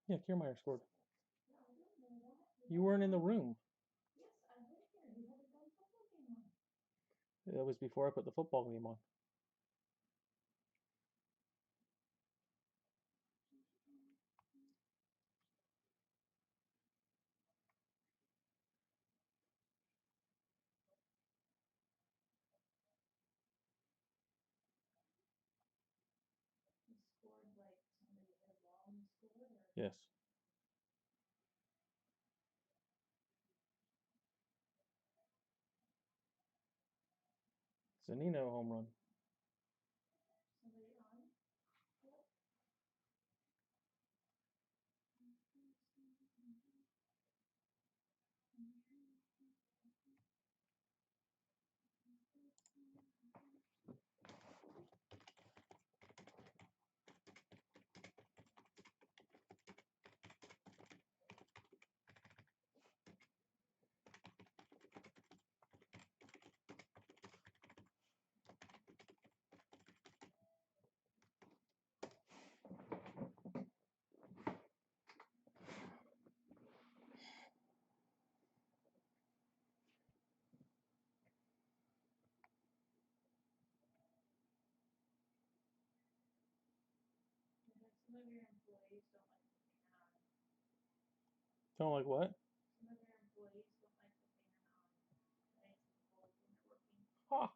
Yeah, Kiermaier scored. You weren't in the room. That was before I put the football game on. Yes. Zanino home run. Don't like what? Ha!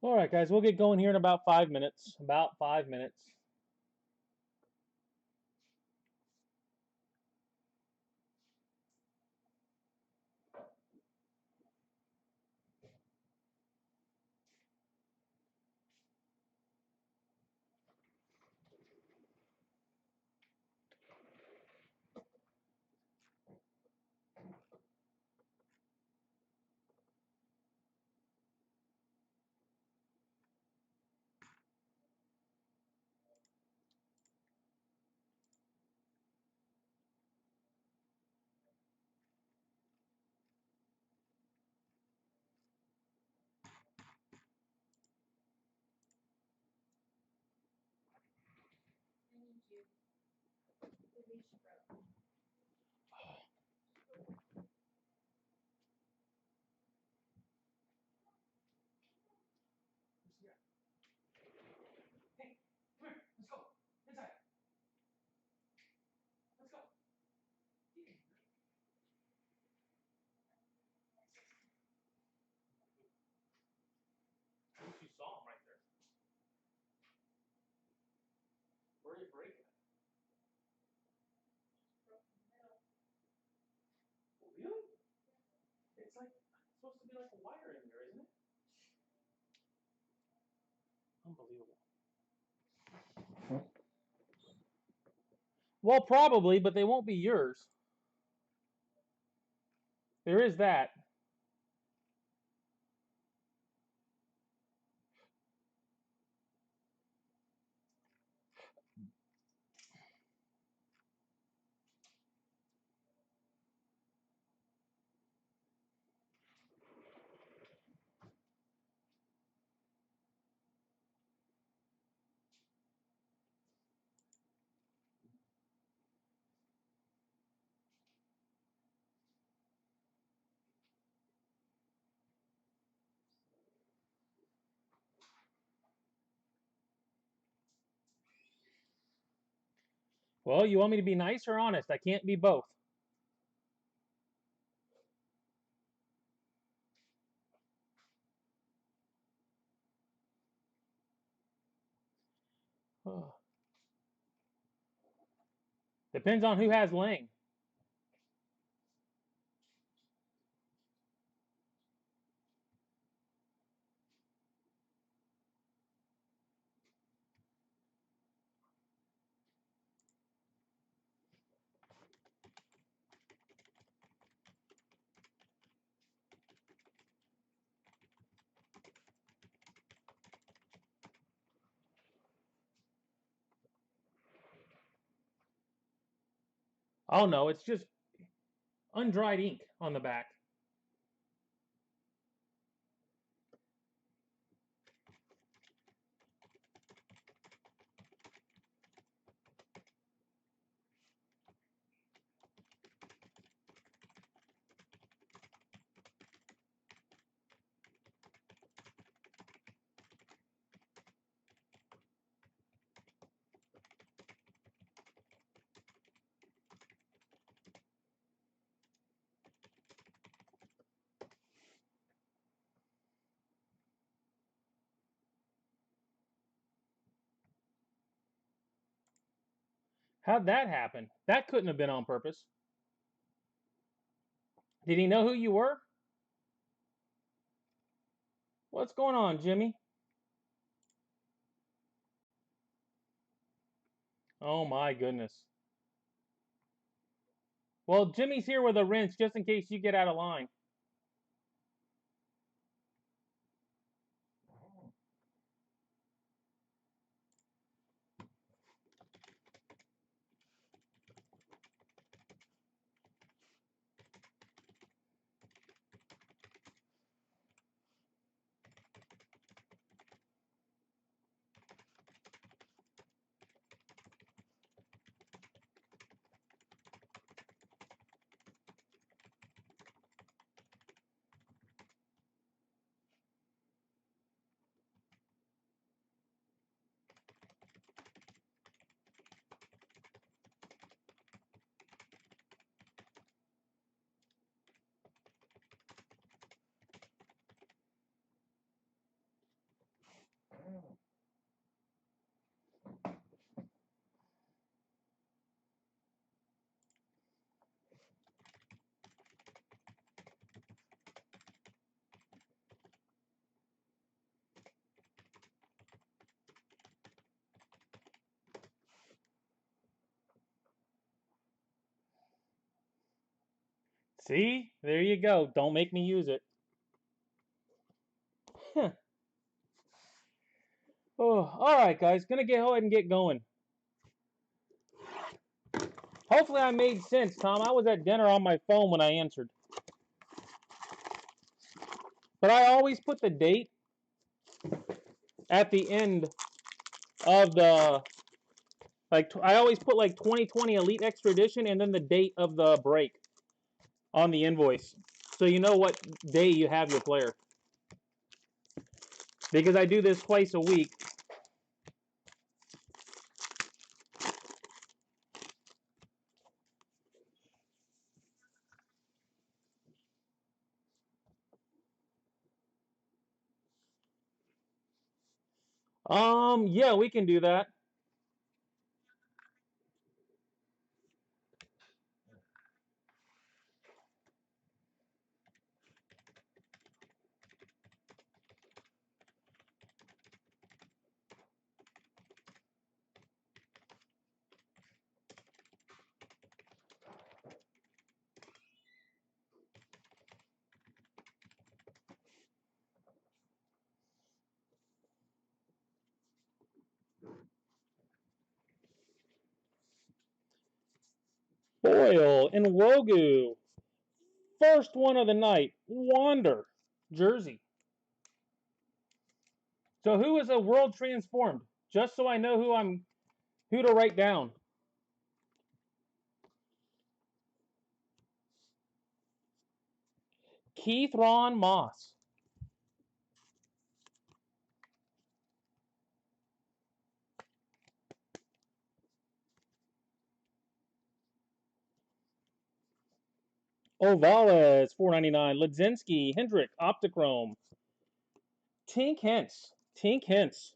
All right, guys, we'll get going here in about 5 minutes. About 5 minutes. Hey, come here. Let's go. Inside. Let's go. You saw him right there. Where are you breaking it? Really? It's like supposed to be like a wire in there, isn't it? Unbelievable. Well, probably, but they won't be yours. There is that. Well, you want me to be nice or honest? I can't be both. Depends on who has Lang. Oh no, it's just undried ink on the back. How'd that happen? That couldn't have been on purpose. Did he know who you were? What's going on, Jimmy? Oh my goodness. Well, Jimmy's here with a wrench just in case you get out of line. See? There you go. Don't make me use it. Huh. Oh, all right, guys. Gonna go ahead and get going. Hopefully I made sense, Tom. I was at dinner on my phone when I answered. But I always put the date at the end of the, like, I always put like 2020 Elite Extra Edition and then the date of the break on the invoice. So you know what day you have your player. Because I do this twice a week. Yeah, we can do that. Boyle and Wogu. First one of the night. Wander. Jersey. So who is a world transformed? Just so I know who to write down. Keith Ron Moss. Ovales, $4.99. Ledzinski, Hendrick, Optichrome. Tink Hence. Tink Hence.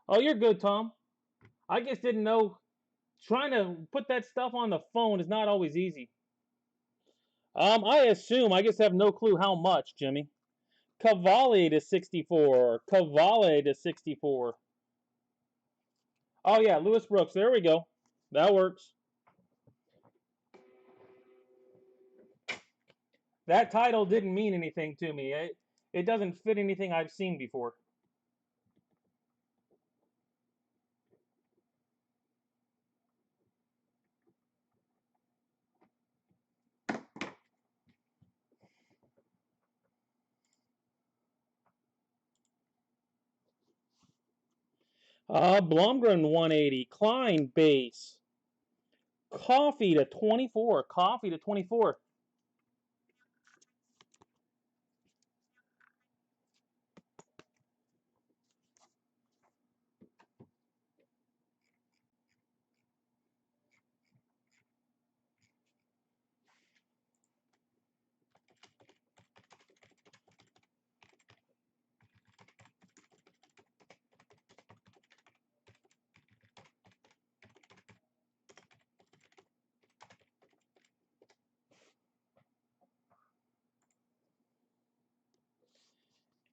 Oh, you're good, Tom. I just didn't know. Trying to put that stuff on the phone is not always easy. I assume. I just have no clue how much, Jimmy. Cavalli to 64. Cavalli to 64. Oh, yeah, Lewis Brooks. There we go. That works. That title didn't mean anything to me. It doesn't fit anything I've seen before. Blomgren 180. Klein base. Coffee to 24. Coffee to 24.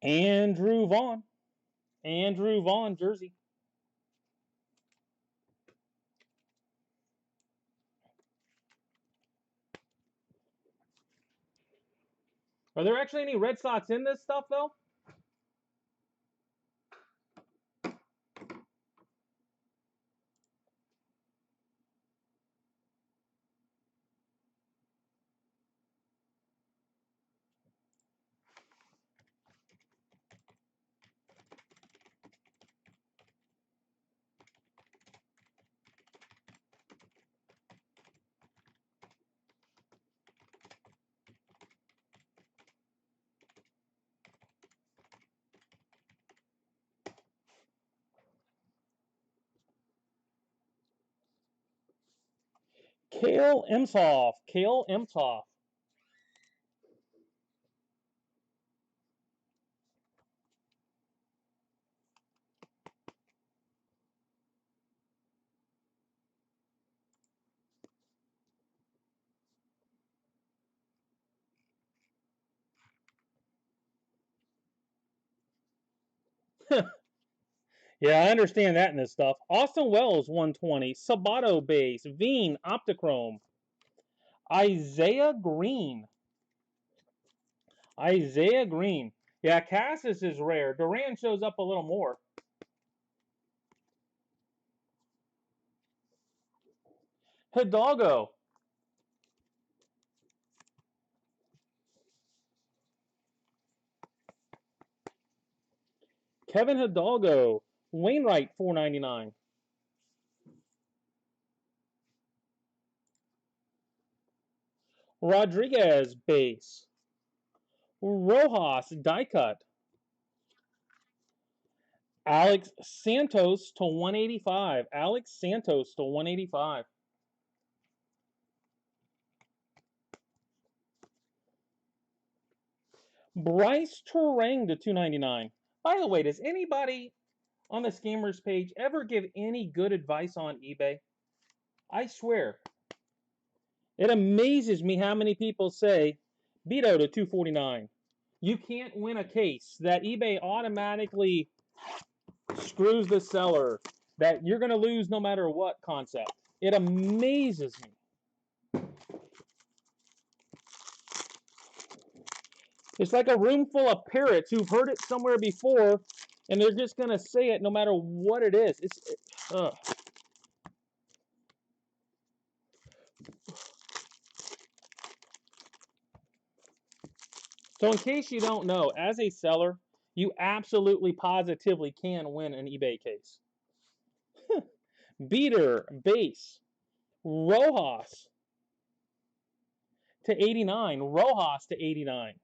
Andrew Vaughn. Andrew Vaughn jersey. Are there actually any Red Sox in this stuff, though? Cale Emshoff. Cale Emshoff. Yeah, I understand that in this stuff. Austin Wells 120. Sabato base. Veen Optichrome. Isaiah Green. Isaiah Green. Yeah, Cassis is rare. Duran shows up a little more. Hidalgo. Kevin Hidalgo. Wainwright $4.99. Rodriguez base. Rojas die cut. Alex Santos to 185. Alex Santos to 185. Bryce Turang to 299. By the way, does anybody on the Scammers page ever give any good advice on eBay? I swear. It amazes me how many people say Beto to 249. You can't win a case. That eBay automatically screws the seller. That you're going to lose no matter what concept. It amazes me. It's like a room full of parrots who've heard it somewhere before, and they're just going to say it no matter what it is. So in case you don't know, as a seller, you absolutely positively can win an eBay case. Beater, base, Rojas to 89. Rojas to 89.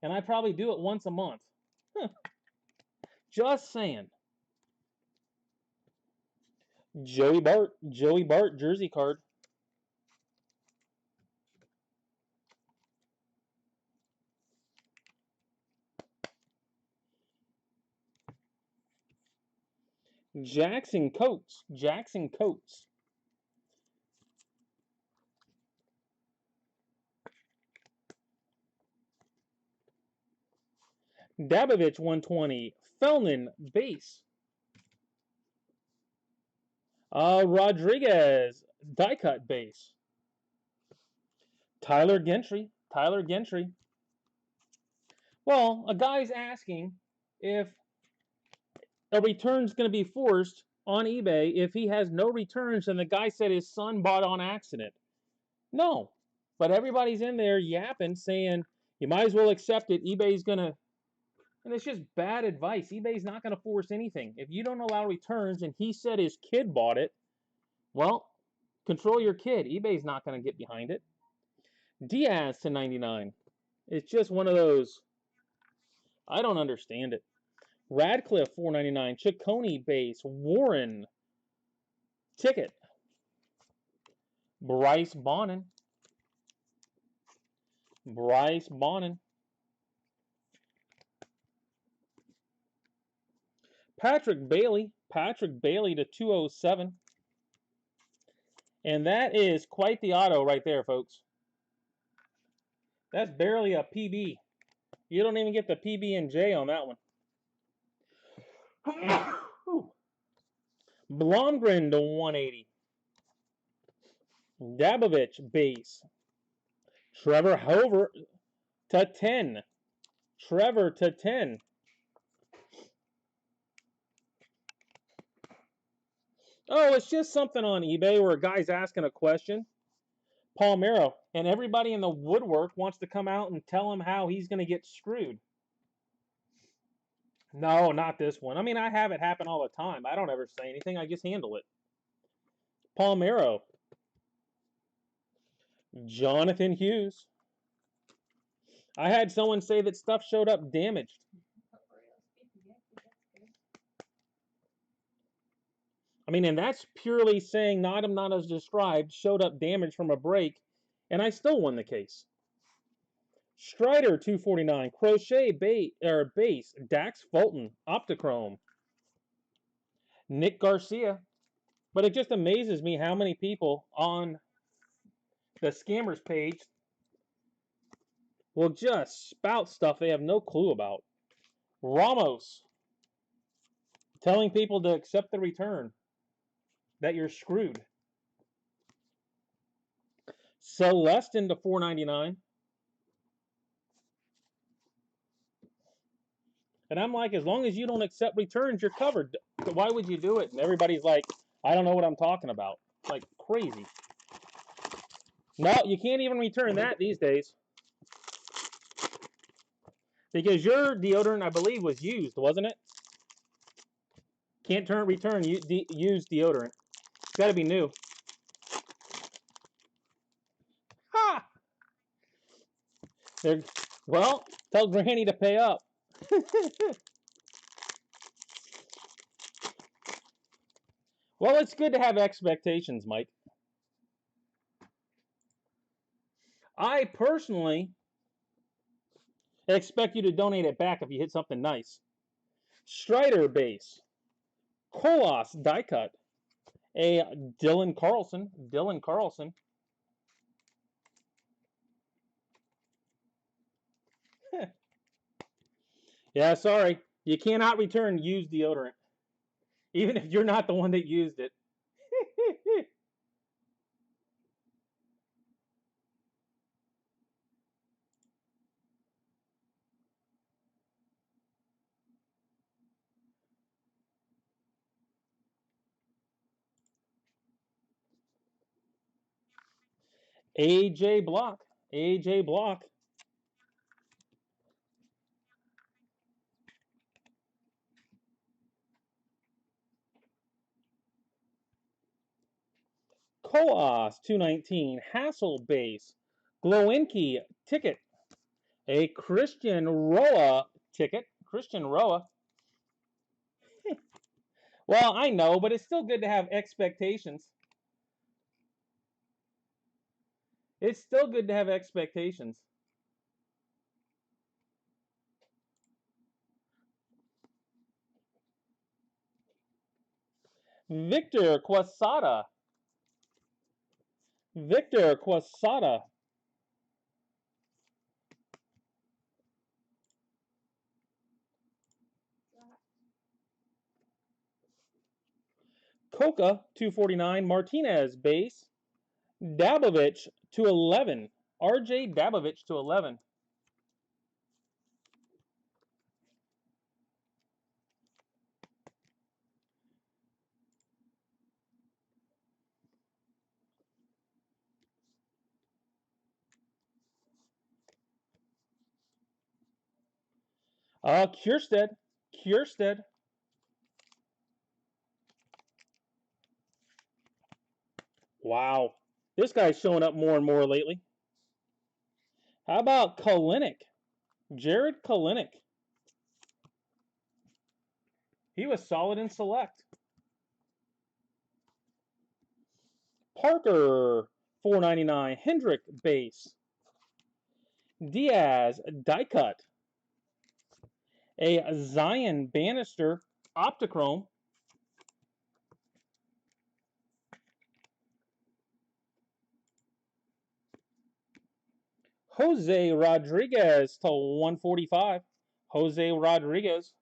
And I probably do it once a month. Just saying. Joey Bart jersey card. Jackson Coates. Dabovich 120. Fellman base. Rodriguez die cut base. Tyler Gentry. Well, a guy's asking if a return's going to be forced on eBay if he has no returns and the guy said his son bought on accident. No. But everybody's in there yapping, saying you might as well accept it. eBay's going to... And it's just bad advice. eBay's not going to force anything. If you don't allow returns and he said his kid bought it, well, control your kid. eBay's not going to get behind it. Diaz to 99. It's just one of those... I don't understand it. Radcliffe 499. Ciccone base. Warren ticket. Bryce Bonnin. Patrick Bailey to 207. And that is quite the auto right there, folks. That's barely a PB. You don't even get the PB&J on that one. Blomgren to 180. Dabovich base. Trevor Hover to 10. Oh, it's just something on eBay where a guy's asking a question. Palmeiro, and everybody in the woodwork wants to come out and tell him how he's going to get screwed. No, not this one. I mean, I have it happen all the time. I don't ever say anything. I just handle it. Palmeiro. Jonathan Hughes. I had someone say that stuff showed up damaged. I mean, and that's purely saying item not as described showed up damaged from a break, and I still won the case. Strider 249. Crochet base. Dax Fulton. Optichrome. Nick Garcia. But it just amazes me how many people on the scammers page will just spout stuff they have no clue about. Ramos. Telling people to accept the return. That you're screwed. Celestin to 499. And I'm like, as long as you don't accept returns, you're covered. Why would you do it? And everybody's like, I don't know what I'm talking about. Like crazy. No, you can't even return that these days. Because your deodorant, I believe, was used, wasn't it? Can't return used deodorant. It's got to be new. Ha! Well, tell Granny to pay up. Well, it's good to have expectations, Mike. I personally expect you to donate it back if you hit something nice. Strider base. Colas die cut. A Dylan Carlson. Yeah, sorry. You cannot return used deodorant. Even if you're not the one that used it. AJ Block. Coas 219. Hassel base. Glowinky ticket. A Christian Roa ticket. Well, I know, but it's still good to have expectations. It's still good to have expectations. Victor Quesada. Victor Quesada. Coca 249. Martinez base. Dabovich to 11. RJ Dabovich to 11. Kiersted. Kiersted. Wow. This guy's showing up more and more lately. How about Kalinick? Jared Kalinick. He was solid in select. Parker 499. Hendrick base. Diaz die cut. A Zion Bannister Optichrome. Jose Rodriguez to 145. Jose Rodriguez.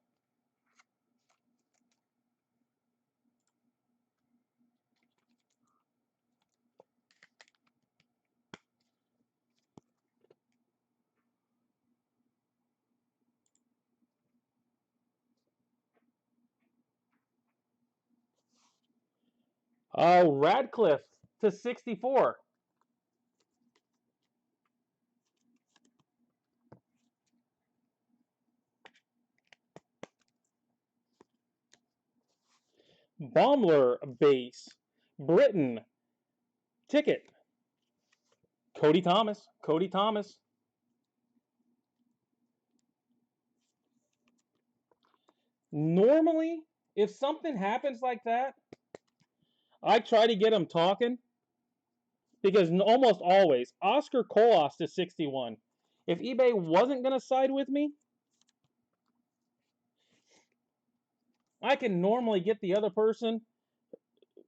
Radcliffe to 64. Baumler base. Britton ticket. Cody Thomas. Cody Thomas. Normally, if something happens like that, I try to get them talking because almost always, Oscar Colas to 61. If eBay wasn't going to side with me, I can normally get the other person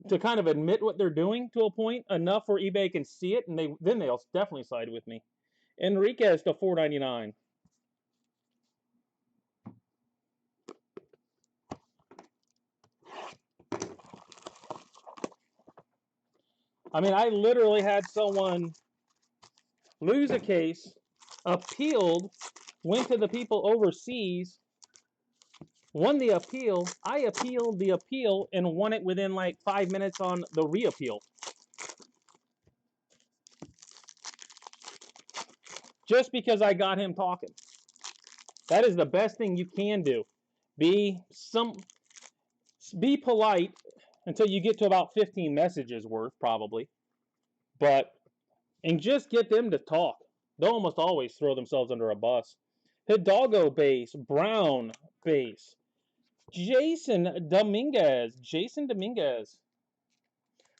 to kind of admit what they're doing to a point enough where eBay can see it, and then they'll definitely side with me. Enriquez to 499. I mean, I literally had someone lose a case, appealed, went to the people overseas, won the appeal. I appealed the appeal and won it within like 5 minutes on the reappeal. Just because I got him talking. That is the best thing you can do. Be polite until you get to about 15 messages worth, probably. And just get them to talk. They'll almost always throw themselves under a bus. Hidalgo base, Brown base, Jason Dominguez. Jason Dominguez.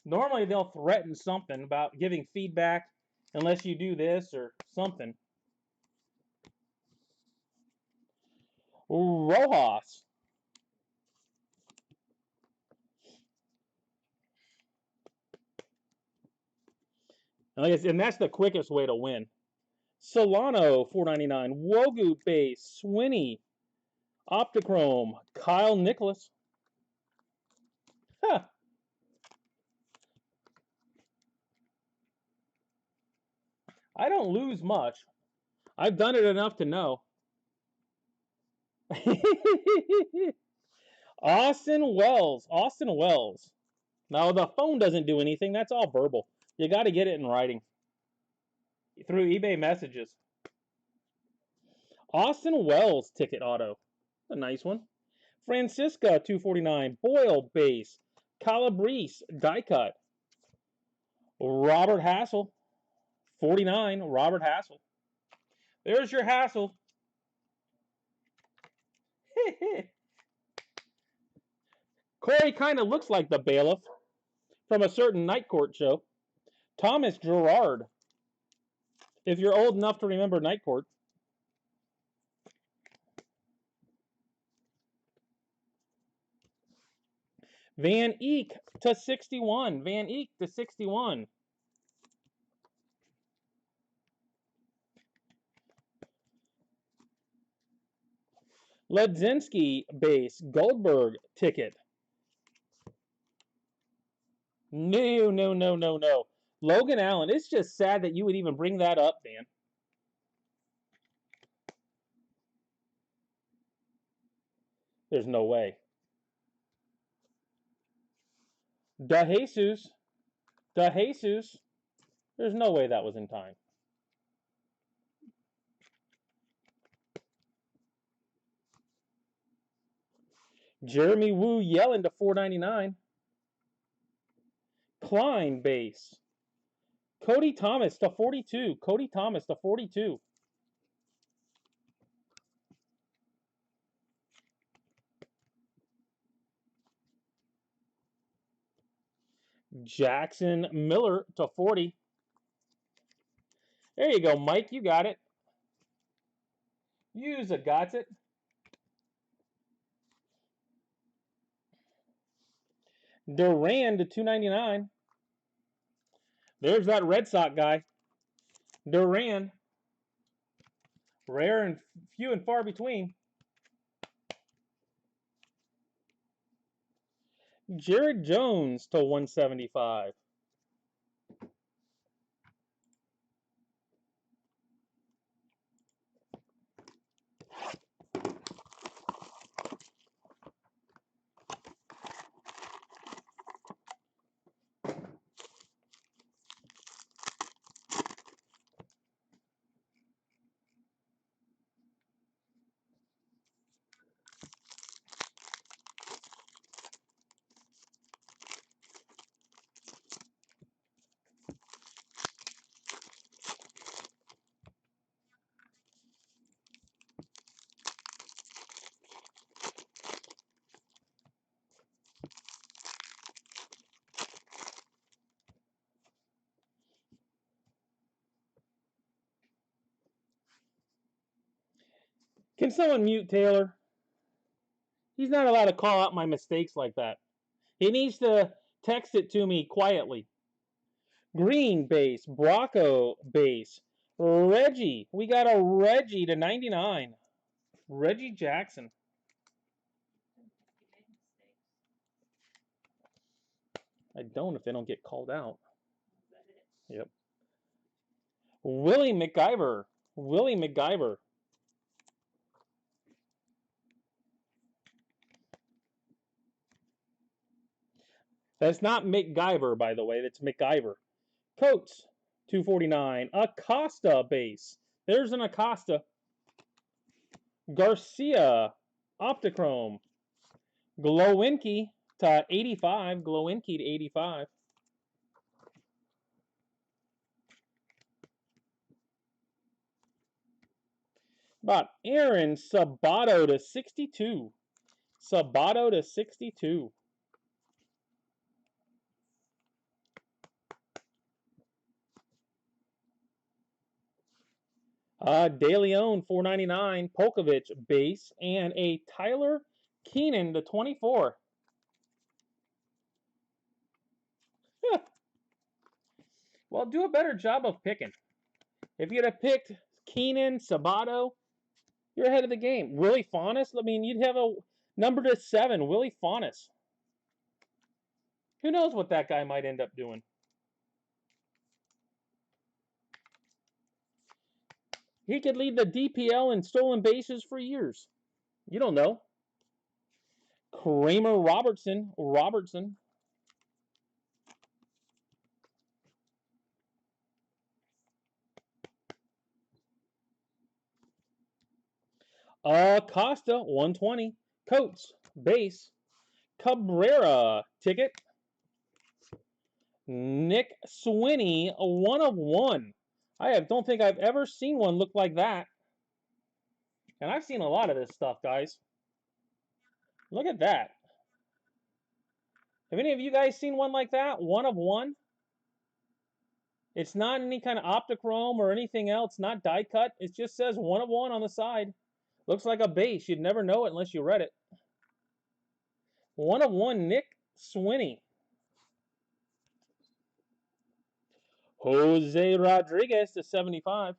Normally they'll threaten something about giving feedback unless you do this or something. Rojas. And that's the quickest way to win. Solano 499. Wogu base, Swinney, Optichrome, Kyle Nicholas. Huh. I don't lose much. I've done it enough to know. Austin Wells. Austin Wells. Now, the phone doesn't do anything. That's all verbal. You got to get it in writing through eBay messages. Austin Wells ticket auto. A nice one. Francisca 249. Boyle base. Calabrese die cut. Robert Hassel 49. Robert Hassel. There's your Hassel. Corey kind of looks like the bailiff from a certain Night Court show. Thomas Gerard. If you're old enough to remember Night Court. Van Eek to 61. Van Eek to 61. Ledzinski base. Goldberg ticket. No, no, no, no, no. Logan Allen. It's just sad that you would even bring that up, man. There's no way. DeJesus. DeJesus. There's no way that was in time. Jeremy Woo Yellen to 499. Klein base. Cody Thomas to 42. Cody Thomas to 42. Jackson Miller to 40. There you go, Mike. You got it. You's a got it. Duran to 299. There's that Red Sox guy. Duran. Rare and few and far between. Jared Jones to 175. Can someone mute Taylor? He's not allowed to call out my mistakes like that. He needs to text it to me quietly. Green base, Bracco base, Reggie. We got a Reggie to 99. Reggie Jackson. I don't if they don't get called out. Yep. Willie McIver. Willie McIver. That's not McGyver, by the way. That's McIver. Coates, 249. Acosta base. There's an Acosta. Garcia, Optichrome. Glowinky to 85. Glowinky to 85. About Aaron Sabato to 62. Sabato to 62. De Leon, 499. Polkovich base. And a Tyler Keenan to 24. Well, do a better job of picking. If you'd have picked Keenan, Sabato, you're ahead of the game. Willie Faunus, I mean, you'd have a number to 7, Willie Faunus. Who knows what that guy might end up doing? He could lead the DPL in stolen bases for years. You don't know. Kramer Robertson. Costa, 120. Coates, base. Cabrera, ticket. Nick Swinney, 1 of 1. Don't think I've ever seen one look like that. And I've seen a lot of this stuff, guys. Look at that. Have any of you guys seen one like that? 1 of 1? It's not any kind of Optichrome or anything else, not die cut. It just says 1 of 1 on the side. Looks like a base. You'd never know it unless you read it. 1 of 1, Nick Swinney. Jose Rodriguez to 75.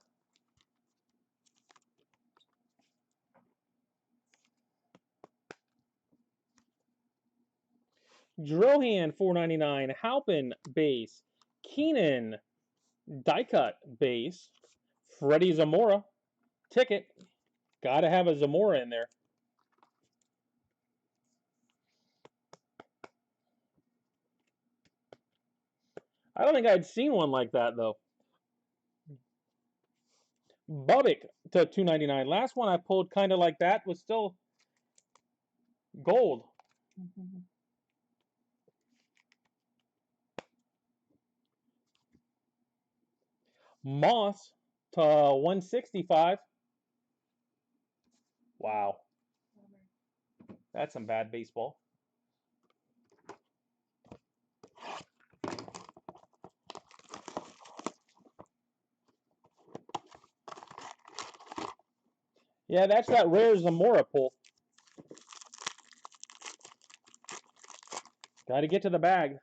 Drohan, 499. Halpin, base. Keenan, die cut, base. Freddie Zamora, ticket. Gotta have a Zamora in there. I don't think I'd seen one like that, though. Bubik to 299. Last one I pulled kind of like that was still gold. Moss to 165. Wow. That's some bad baseball. Yeah, that's that rare Zamora pull. Got to get to the bag.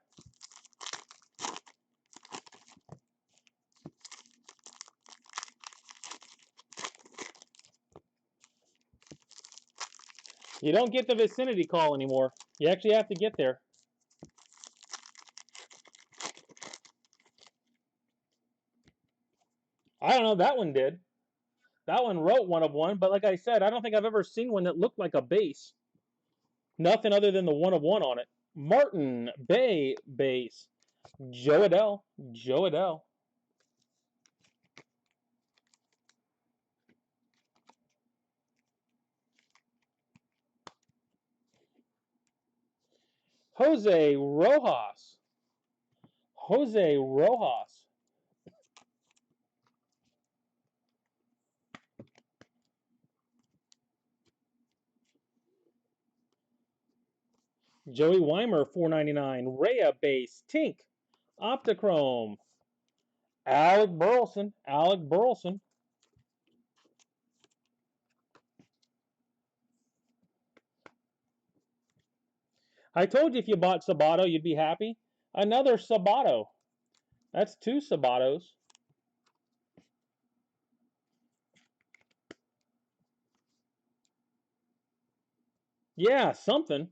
You don't get the vicinity call anymore. You actually have to get there. I don't know. That one did. That one wrote 1 of 1, but like I said, I don't think I've ever seen one that looked like a base. Nothing other than the 1 of 1 on it. Martin Bay base. Jo Adell. Jo Adell. Jose Rojas. Jose Rojas. Joey Weimer, 499. Rhea base. Tink. Optichrome. Alec Burleson. Alec Burleson. I told you if you bought Sabato, you'd be happy. Another Sabato. That's 2 Sabatos. Yeah, something.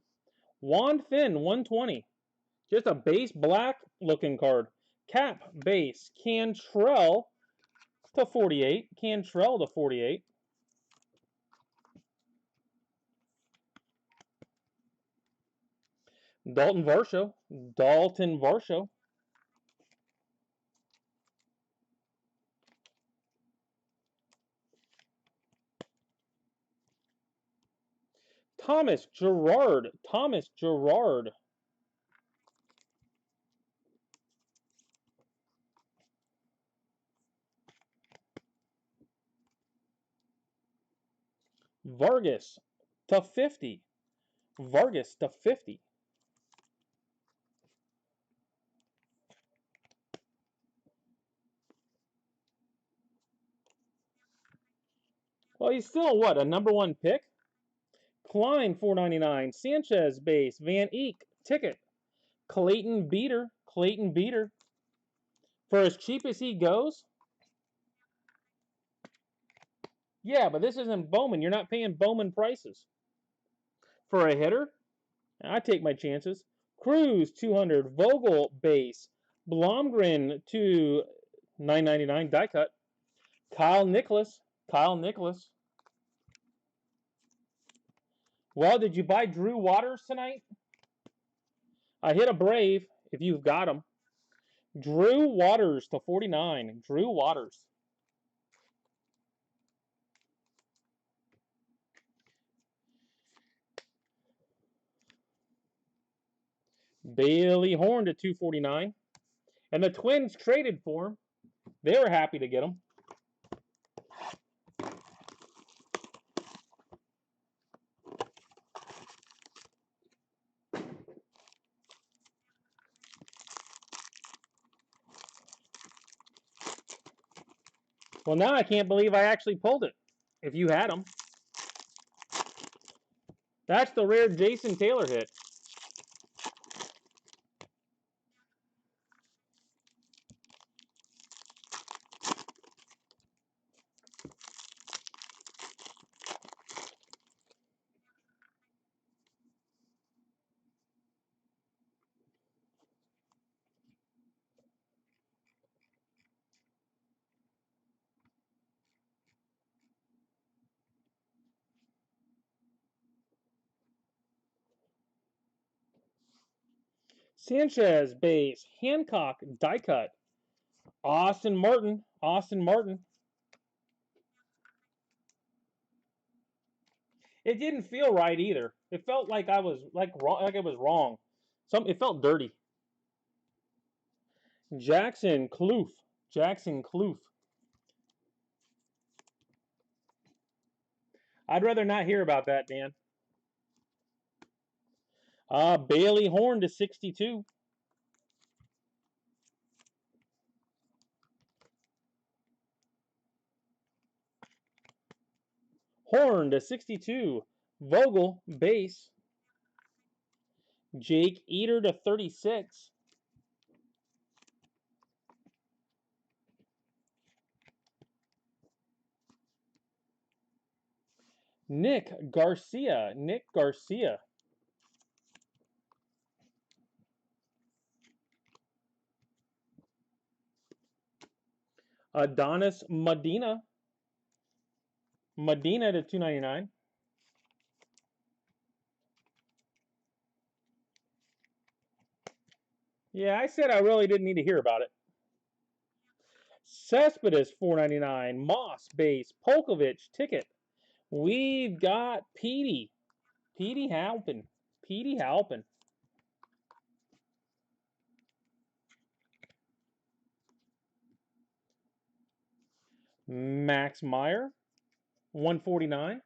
Juan Finn, 120. Just a base black looking card. Cap base. Cantrell to 48. Cantrell to 48. Dalton Varsho. Dalton Varsho. Thomas Gerard. Thomas Gerard. Vargas to 50. Vargas to 50. Well, he's still what, a #1 pick? Klein, 499. Sanchez base. Van Eek ticket. Clayton Beater. Clayton Beater. For as cheap as he goes. Yeah, but this isn't Bowman. You're not paying Bowman prices. For a hitter, I take my chances. Cruz, 200. Vogel base. Blomgren to 999 die cut. Kyle Nicholas. Kyle Nicholas. Well, did you buy Drew Waters tonight? I hit a Brave if you've got him. Drew Waters to 49. Drew Waters. Bailey Horn to 249. And the Twins traded for him. They were happy to get him. Well, now I can't believe I actually pulled it. If you had them. That's the rare Jason Taylor hit. Sanchez base. Hancock die cut. Austin Martin. Austin Martin. It didn't feel right either. It felt like I was wrong, like it was wrong. It felt dirty. Jackson Kloof. Jackson Kloof. I'd rather not hear about that, Dan. Bailey Horn to 62. Horn to 62. Vogel base. Jake Eater to 36. Nick Garcia. Nick Garcia. Adonis Medina. Medina to 299. Yeah, I said I really didn't need to hear about it. Cespedes 499. Moss base. Polkovich ticket. We've got Petey. Petey Halpin. Petey Halpin. Max Meyer. 149.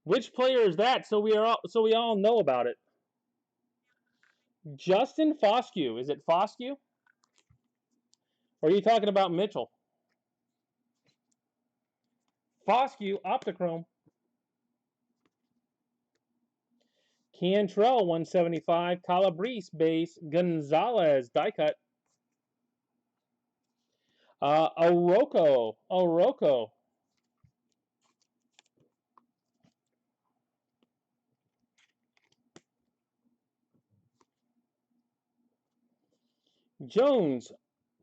Which player is that? So we all know about it. Justin Foscue. Is it Foscue? Or are you talking about Mitchell? Foscue, Optichrome. Cantrell, 175. Calabrese, base. Gonzalez, die cut. Orocco. Orocco. Jones,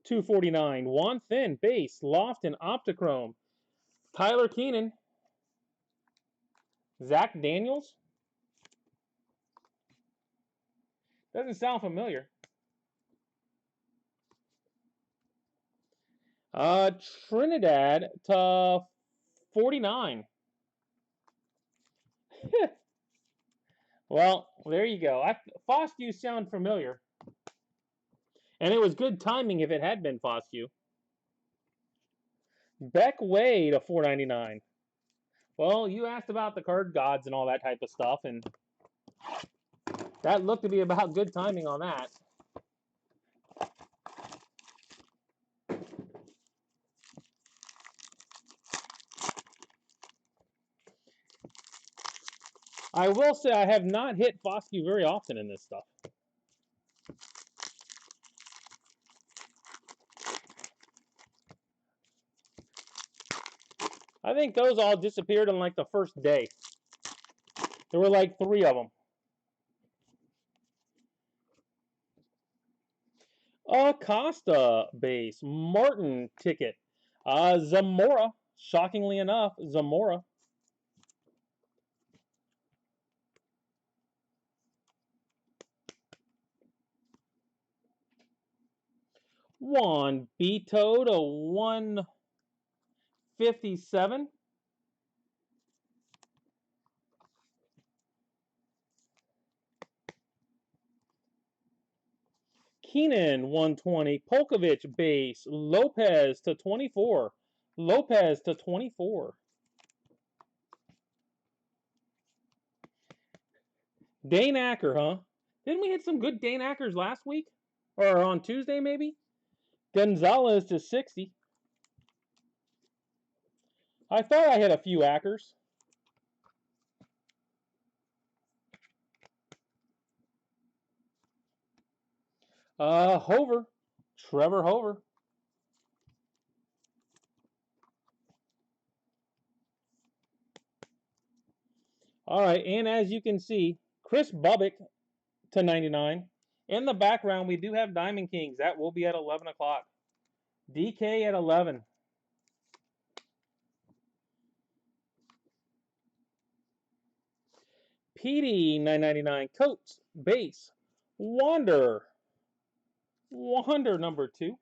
249. Juan Thin, base. Lofton, Optichrome. Tyler Keenan. Zach Daniels. Doesn't sound familiar. Trinidad to 49. Well, there you go. Foscue sound familiar. And it was good timing if it had been Foscue. Beck Way to 499. Well, you asked about the card gods and all that type of stuff, and that looked to be about good timing on that. I will say I have not hit Foscue very often in this stuff. I think those all disappeared on like the first day. There were like 3 of them. Acosta base. Martin ticket. Zamora. Shockingly enough, Zamora. Juan Beto to 157. Keenan, 120. Polkovich, base. Lopez to 24. Lopez to 24. Dane Acker, huh? Didn't we hit some good Dane Ackers last week? Or on Tuesday, maybe? Gonzalez to 60. I thought I had a few Ackers. Hover. Trevor Hover. All right, and as you can see, Chris Bubbick to 99. In the background, we do have Diamond Kings. That will be at 11 o'clock. DK at 11. PD 999. Coates base. Wander number 2.